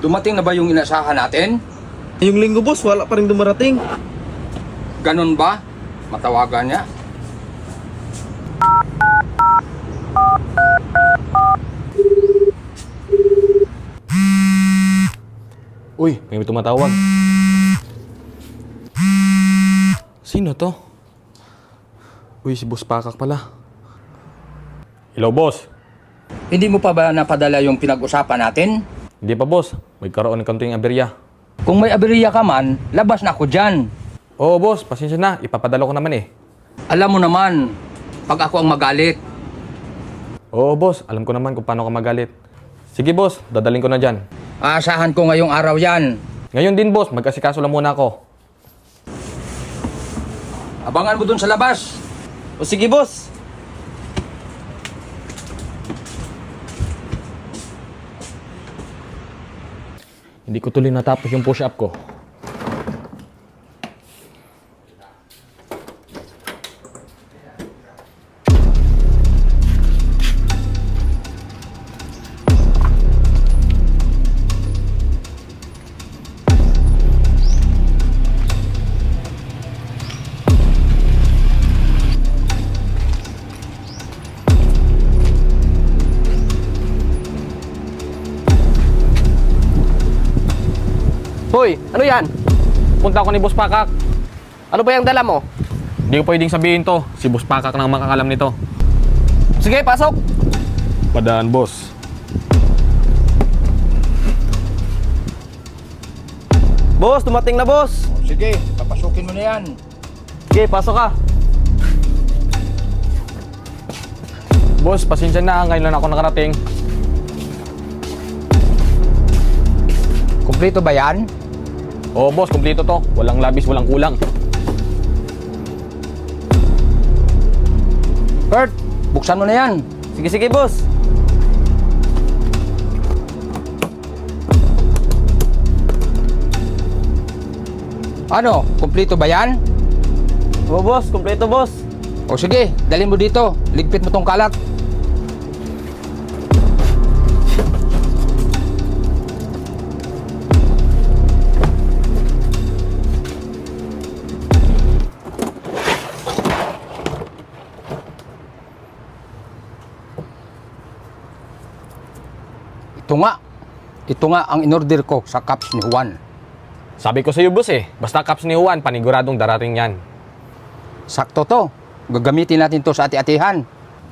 Dumating na ba yung inasahan natin? Yung linggo boss, wala pa rin dumarating. Ganon ba? Matawagan niya. Uy, may tumatawag. Sino to? Uy, si Boss Pakak pala. Hello, boss. Hindi mo pa ba napadala yung pinag-usapan natin? Hindi pa, boss. Magkaroon ng kanting aberya. Kung may aberya ka man, labas na ako dyan. Oo, boss. Pasensya na. Ipapadala ko naman eh. Alam mo naman, pag ako ang magalit. Oo, boss. Alam ko naman kung paano ka magalit. Sige, boss. Dadaling ko na dyan. Aasahan ko ngayong araw yan. Ngayon din, boss. Mag-asikaso lang muna ako. Abangan mo dun sa labas. O sige boss. Hindi ko tuloy natapos yung push-up ko. Hoy, ano yan? Punta ako ni Boss Pakak. Ano ba yung dala mo? Hindi ko pwedeng sabihin to. Si Boss Pakak nang makakalam nito. Sige, pasok! Padaan, boss. Boss, dumating na boss. Sige, papasukin mo na yan. Sige, pasok ka. Boss, pasensya na. Ngayon lang ako nakarating. Kumpleto ba yan? Oo, boss. Kumpleto to. Walang labis, walang kulang. Kurt, buksan mo na yan. Sige, sige boss. Ano, kumpleto ba yan? Oo boss, kompleto boss. O sige, dalhin mo dito. Ligpit mo tong kalat. Ito nga ang inorder ko sa cups ni Juan. Sabi ko sa'yo, boss eh. Basta caps ni Juan, paniguradong darating yan. Sakto to. Gagamitin natin to sa ati-atihan.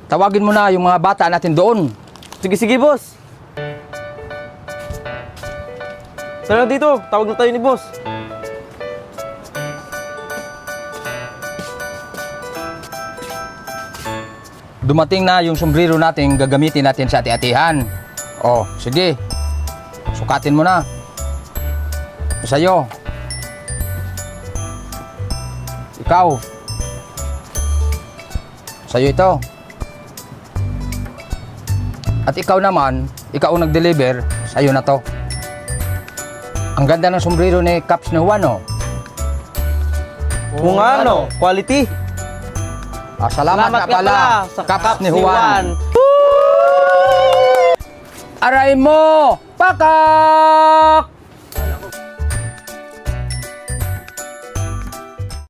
Tawagin mo na yung mga bata natin doon. Sige, sige boss. Tara dito, tawag na tayo ni boss. Dumating na yung sombrero natin, gagamitin natin sa ati-atihan. Oh, sige. Sukatin mo na. Sa'yo. Ikaw. Sa'yo ito. At ikaw naman, ikaw ang nag-deliver, sa'yo na to. Ang ganda ng sombrero ni Caps ni Juan, oh. Kung ano, quality. Salamat nga pala sa Caps ni Juan. Aray mo! Pakak!